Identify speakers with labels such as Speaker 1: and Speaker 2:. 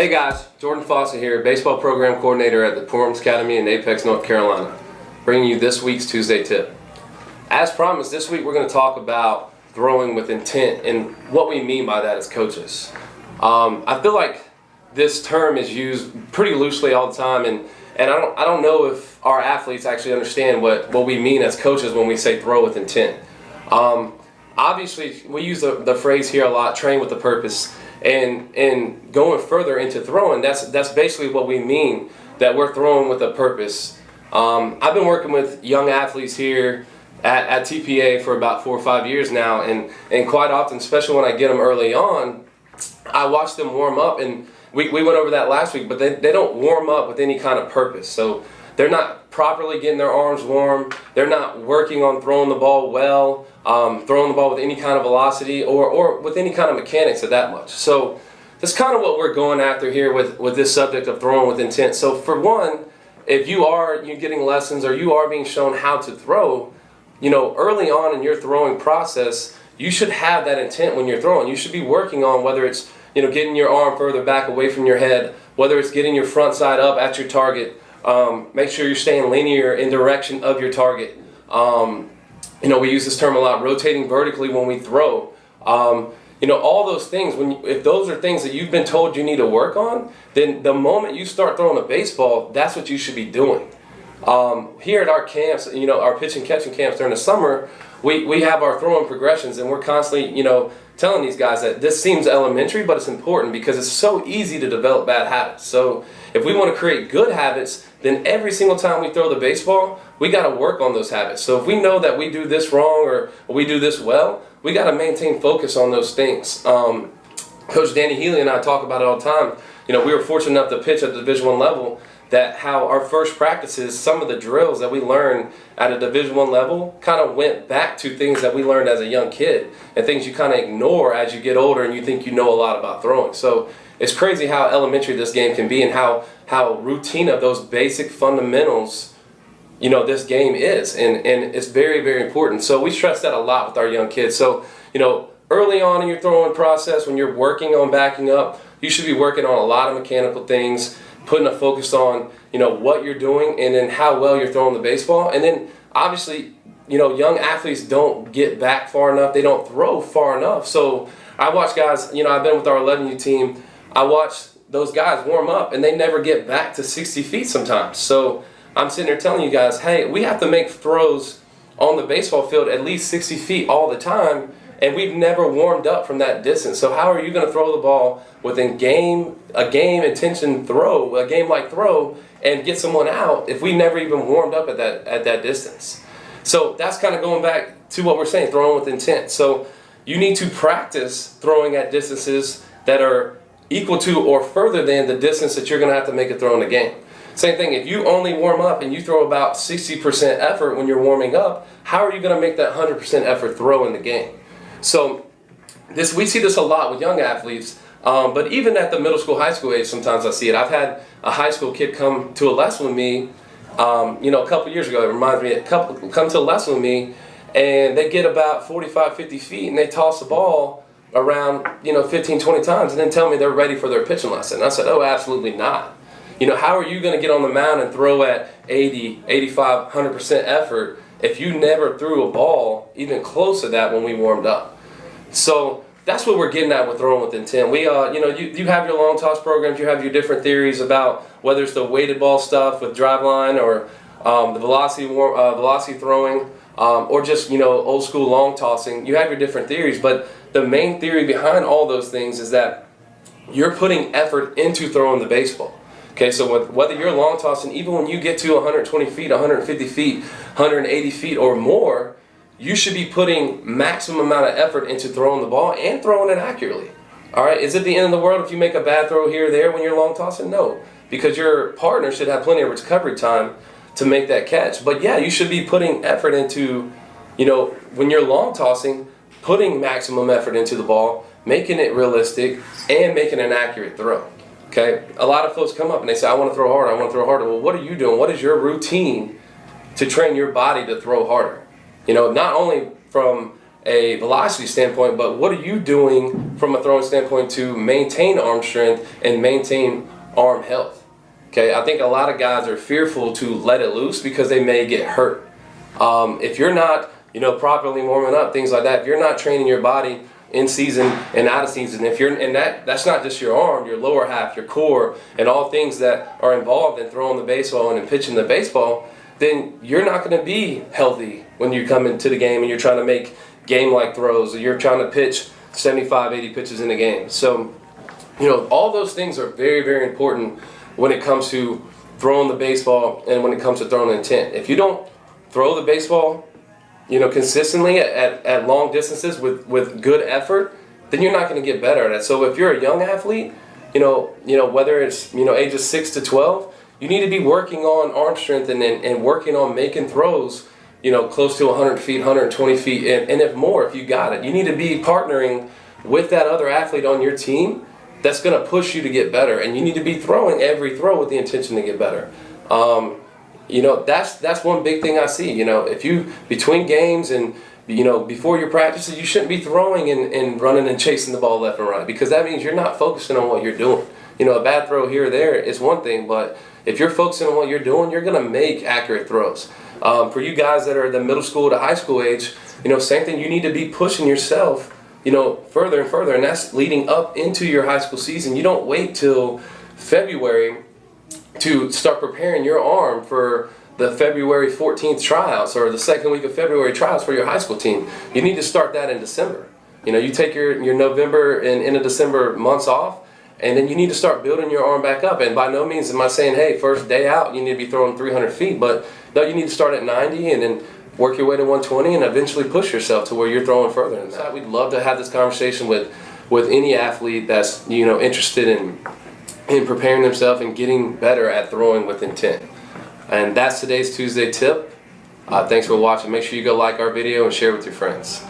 Speaker 1: Hey guys, Jordan Fawcett here, baseball program coordinator at the Performance Academy in Apex, North Carolina, bringing you this week's Tuesday tip. As promised, this week we're going to talk about throwing with intent and what we mean by that as coaches. I feel like this term is used pretty loosely all the time, and I don't know if our athletes actually understand what we mean as coaches when we say throw with intent. Obviously, we use the phrase here a lot, train with a purpose. And going further into throwing, that's basically what we mean, that we're throwing with a purpose. I've been working with young athletes here at TPA for about 4 or 5 years now, and quite often, especially when I get them early on, I watch them warm up, and we went over that last week, but they don't warm up with any kind of purpose. So they're not properly getting their arms warm, they're not working on throwing the ball well, throwing the ball with any kind of velocity or with any kind of mechanics of that much. So that's kind of what we're going after here with this subject of throwing with intent. So for one, if you're getting lessons or you are being shown how to throw, early on in your throwing process, you should have that intent when you're throwing. You should be working on whether it's getting your arm further back away from your head, whether it's getting your front side up at your target. Make sure you're staying linear in direction of your target. We use this term a lot, rotating vertically when we throw. All those things, if those are things that you've been told you need to work on, then the moment you start throwing a baseball, that's what you should be doing. Here at our camps, our pitch and catching camps during the summer, we have our throwing progressions, and we're constantly, telling these guys that this seems elementary, but it's important because it's so easy to develop bad habits. So if we want to create good habits, then every single time we throw the baseball, we got to work on those habits. So if we know that we do this wrong or we do this well, we got to maintain focus on those things. Coach Danny Healy and I talk about it all the time. We were fortunate enough to pitch at the Division I level, that how our first practices, some of the drills that we learned at a Division I level kind of went back to things that we learned as a young kid and things you kind of ignore as you get older and you think you know a lot about throwing. So it's crazy how elementary this game can be and how routine of those basic fundamentals, this game is. And it's very, very important. So we stress that a lot with our young kids. So, early on in your throwing process, when you're working on backing up, you should be working on a lot of mechanical things, putting a focus on, what you're doing and then how well you're throwing the baseball. And then obviously, young athletes don't get back far enough. They don't throw far enough. So I watch guys, I've been with our 11U team. I watch those guys warm up and they never get back to 60 feet sometimes. So I'm sitting there telling you guys, hey, we have to make throws on the baseball field at least 60 feet all the time. And we've never warmed up from that distance. So how are you going to throw the ball within a game intention throw, a game-like throw, and get someone out if we never even warmed up at that distance? So that's kind of going back to what we're saying, throwing with intent. So you need to practice throwing at distances that are equal to or further than the distance that you're going to have to make a throw in the game. Same thing, if you only warm up and you throw about 60% effort when you're warming up, how are you going to make that 100% effort throw in the game? So we see this a lot with young athletes, but even at the middle school, high school age, sometimes I see it. I've had a high school kid come to a lesson with me, a couple years ago. It reminds me, come to a lesson with me, and they get about 45, 50 feet, and they toss the ball around, 15, 20 times, and then tell me they're ready for their pitching lesson. I said, oh, absolutely not. How are you going to get on the mound and throw at 80, 85, 100% effort if you never threw a ball even close to that when we warmed up? So that's what we're getting at with throwing with intent. We, you have your long toss programs, you have your different theories about whether it's the weighted ball stuff with driveline or the velocity throwing, or just old school long tossing. You have your different theories, but the main theory behind all those things is that you're putting effort into throwing the baseball. Okay, so whether you're long tossing, even when you get to 120 feet, 150 feet, 180 feet or more, you should be putting maximum amount of effort into throwing the ball and throwing it accurately. All right, is it the end of the world if you make a bad throw here or there when you're long tossing? No, because your partner should have plenty of recovery time to make that catch. But yeah, you should be putting effort into, when you're long tossing, putting maximum effort into the ball, making it realistic, and making an accurate throw. Okay, a lot of folks come up and they say, I want to throw harder, I want to throw harder. Well, what are you doing? What is your routine to train your body to throw harder? Not only from a velocity standpoint, but what are you doing from a throwing standpoint to maintain arm strength and maintain arm health? Okay, I think a lot of guys are fearful to let it loose because they may get hurt. If you're not, properly warming up, things like that, if you're not training your body in season and out of season, that's not just your arm, your lower half, your core, and all things that are involved in throwing the baseball and in pitching the baseball, then you're not going to be healthy when you come into the game and you're trying to make game-like throws, or you're trying to pitch 75, 80 pitches in a game. So, all those things are very, very important when it comes to throwing the baseball and when it comes to throwing intent. If you don't throw the baseball, consistently at long distances with good effort, then you're not going to get better at it. So if you're a young athlete, whether it's, ages 6 to 12, you need to be working on arm strength and working on making throws, close to 100 feet, 120 feet, and if more, if you got it. You need to be partnering with that other athlete on your team that's going to push you to get better, and you need to be throwing every throw with the intention to get better. That's one big thing I see. If you, between games and, before your practices, you shouldn't be throwing and running and chasing the ball left and right, because that means you're not focusing on what you're doing. A bad throw here or there is one thing, but if you're focusing on what you're doing, you're going to make accurate throws. For you guys that are the middle school to high school age, same thing, you need to be pushing yourself, further and further, and that's leading up into your high school season. You don't wait till February to start preparing your arm for the February 14th tryouts or the second week of February tryouts for your high school team. You need to start that in December. You take your November and end of December months off, and then you need to start building your arm back up. And by no means am I saying, hey, first day out, you need to be throwing 300 feet, but no, you need to start at 90 and then work your way to 120 and eventually push yourself to where you're throwing further than that. We'd love to have this conversation with any athlete that's, interested in preparing themselves and getting better at throwing with intent. And that's today's Tuesday tip. Thanks for watching. Make sure you go like our video and share with your friends.